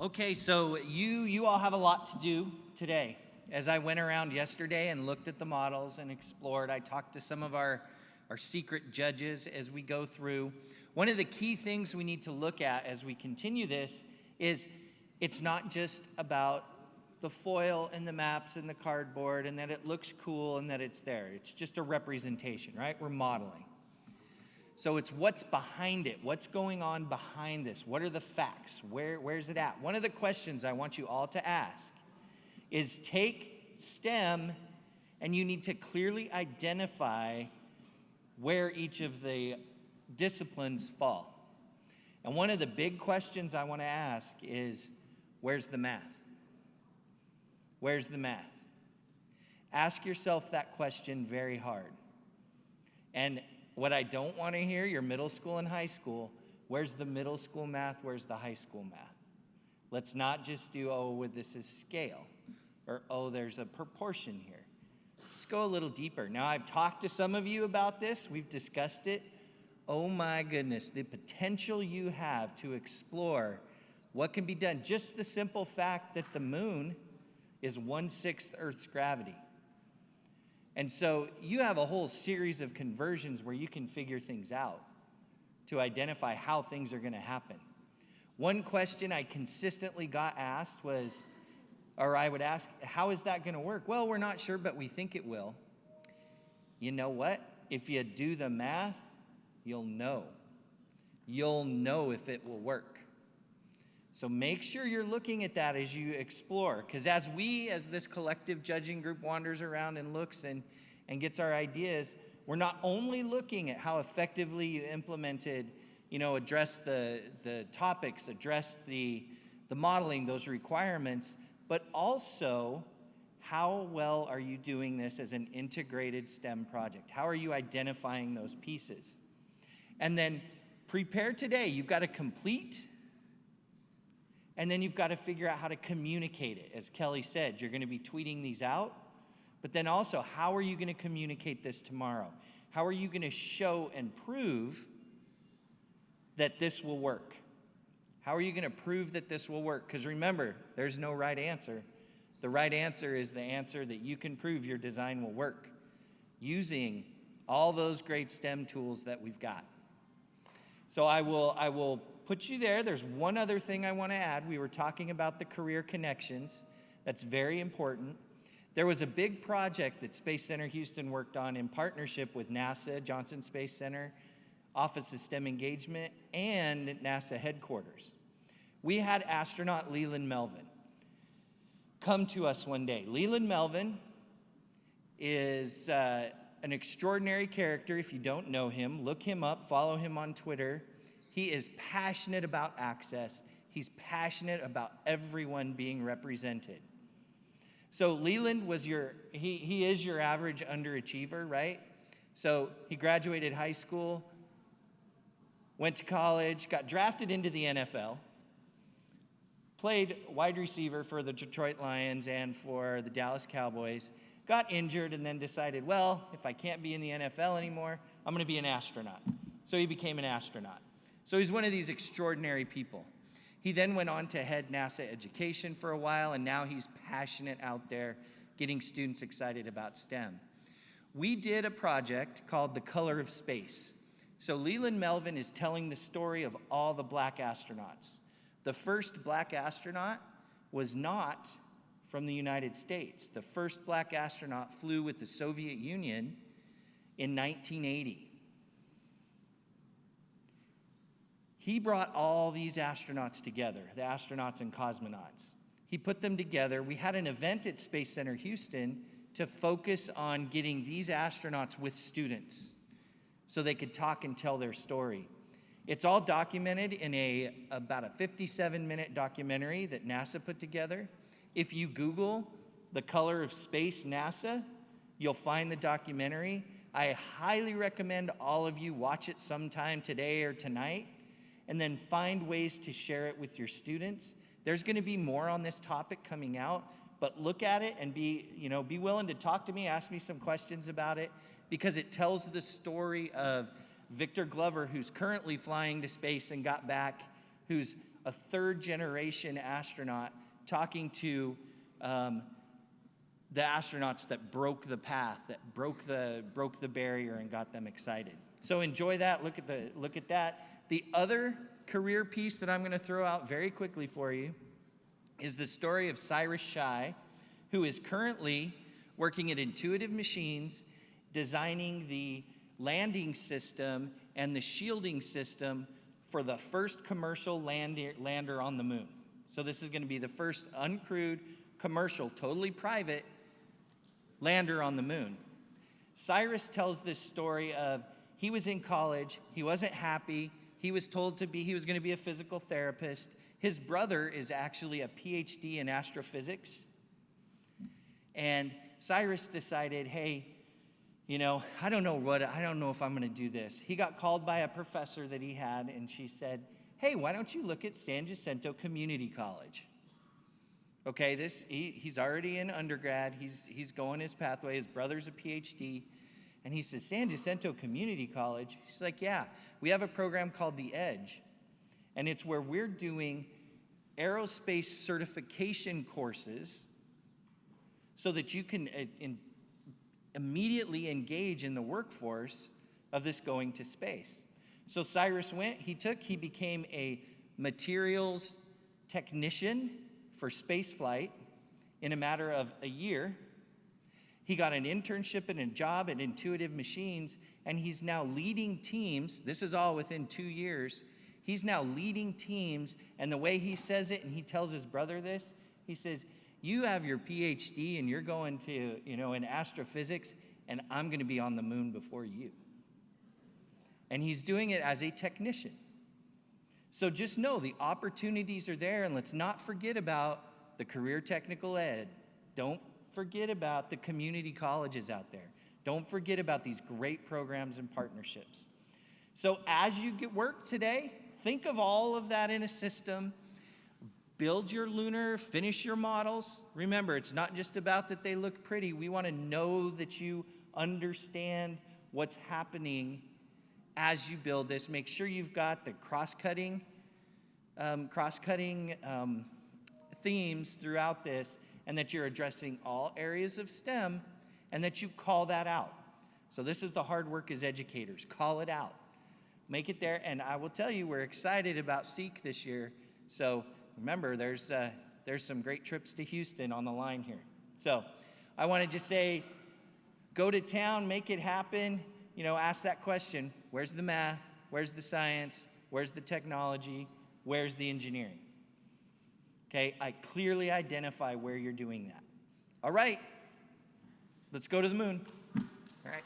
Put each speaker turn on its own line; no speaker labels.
Okay, so you all have a lot to do today. As I went around yesterday and looked at the models and explored, I talked to some of our secret judges as we go through. One of the key things we need to look at as we continue this is it's not just about the foil and the maps and the cardboard and that it looks cool and that it's there. It's just a representation, right? We're modeling. So it's what's behind it, what's going on behind this, what are the facts, where's it at? One of the questions I want you all to ask is take STEM and you need to clearly identify where each of the disciplines fall. And one of the big questions I want to ask is, where's the math? Where's the math? Ask yourself that question very hard. And what I don't want to hear, your middle school and high school, where's the middle school math, where's the high school math? Let's not just do, oh, this is scale, or oh, there's a proportion here. Let's go a little deeper. Now, I've talked to some of you about this. We've discussed it. Oh my goodness, the potential you have to explore what can be done. Just the simple fact that the moon is 1/6 Earth's gravity. And so you have a whole series of conversions where you can figure things out to identify how things are going to happen. One question I consistently got asked was, or I would ask, how is that going to work? Well, we're not sure, but we think it will. You know what? If you do the math, you'll know. You'll know if it will work. So make sure you're looking at that as you explore, because as this collective judging group wanders around and looks and gets our ideas, we're not only looking at how effectively you implemented, address the topics, address the modeling, those requirements, but also how well are you doing this as an integrated STEM project? How are you identifying those pieces? And then prepare today. You've got to complete. And then you've got to figure out how to communicate it. As Kelly said, you're going to be tweeting these out. But then also, how are you going to communicate this tomorrow? How are you going to show and prove that this will work? How are you going to prove that this will work? Because remember, there's no right answer. The right answer is the answer that you can prove your design will work using all those great STEM tools that we've got. So I will put you there. There's one other thing I want to add. We were talking about the career connections. That's very important. There was a big project that Space Center Houston worked on in partnership with NASA, Johnson Space Center, Office of STEM Engagement, and NASA headquarters. We had astronaut Leland Melvin come to us one day. Leland Melvin is an extraordinary character. If you don't know him, look him up, follow him on Twitter. He is passionate about access. He's passionate about everyone being represented. So Leland was he is your average underachiever, right? So he graduated high school, went to college, got drafted into the NFL, played wide receiver for the Detroit Lions and for the Dallas Cowboys, got injured, and then decided, well, if I can't be in the NFL anymore, I'm going to be an astronaut. So he became an astronaut. So he's one of these extraordinary people. He then went on to head NASA education for a while, and now he's passionate out there getting students excited about STEM. We did a project called The Color of Space. So Leland Melvin is telling the story of all the black astronauts. The first black astronaut was not from the United States. The first black astronaut flew with the Soviet Union in 1980. He brought all these astronauts together, the astronauts and cosmonauts. He put them together. We had an event at Space Center Houston to focus on getting these astronauts with students so they could talk and tell their story. It's all documented in about a 57-minute documentary that NASA put together. If you Google The Color of Space NASA, you'll find the documentary. I highly recommend all of you watch it sometime today or tonight, and then find ways to share it with your students. There's going to be more on this topic coming out, but look at it and be willing to talk to me, ask me some questions about it, because it tells the story of Victor Glover, who's currently flying to space and got back, who's a third-generation astronaut talking to the astronauts that broke the path, that broke the barrier and got them excited. So enjoy that. Look at that. The other career piece that I'm going to throw out very quickly for you is the story of Cyrus Shai, who is currently working at Intuitive Machines, designing the landing system and the shielding system for the first commercial lander on the moon. So this is going to be the first uncrewed, commercial, totally private lander on the moon. Cyrus tells this story of he was in college, he wasn't happy, he was told he was going to be a physical therapist. His brother is actually a PhD in astrophysics. And Cyrus decided, hey, you know, I don't know if I'm going to do this. He got called by a professor that he had, and she said, hey, why don't you look at San Jacinto Community College? Okay, he's already in undergrad. He's going his pathway. His brother's a PhD. And he says, San Jacinto Community College? He's like, yeah, we have a program called The Edge. And it's where we're doing aerospace certification courses so that you can immediately engage in the workforce of this going to space. So Cyrus went, he became a materials technician for space flight in a matter of a year. He got an internship and a job at Intuitive Machines, and he's now leading teams. This is all within 2 years. He's now leading teams, and the way he says it, and he tells his brother this, he says, you have your PhD and you're going to, in astrophysics, and I'm going to be on the moon before you. And he's doing it as a technician. So just know the opportunities are there, and let's not forget about the career technical ed. Don't forget about the community colleges out there. Don't forget about these great programs and partnerships. So as you get work today, think of all of that in a system. Build your lunar, finish your models. Remember, it's not just about that they look pretty. We want to know that you understand what's happening as you build this. Make sure you've got the cross-cutting themes throughout this, and that you're addressing all areas of STEM, and that you call that out. So this is the hard work as educators. Call it out. Make it there, and I will tell you, we're excited about Seek this year. So remember, there's some great trips to Houston on the line here. So I want to just say, go to town, make it happen. Ask that question, where's the math? Where's the science? Where's the technology? Where's the engineering? Okay, I clearly identify where you're doing that. All right, let's go to the moon. All right.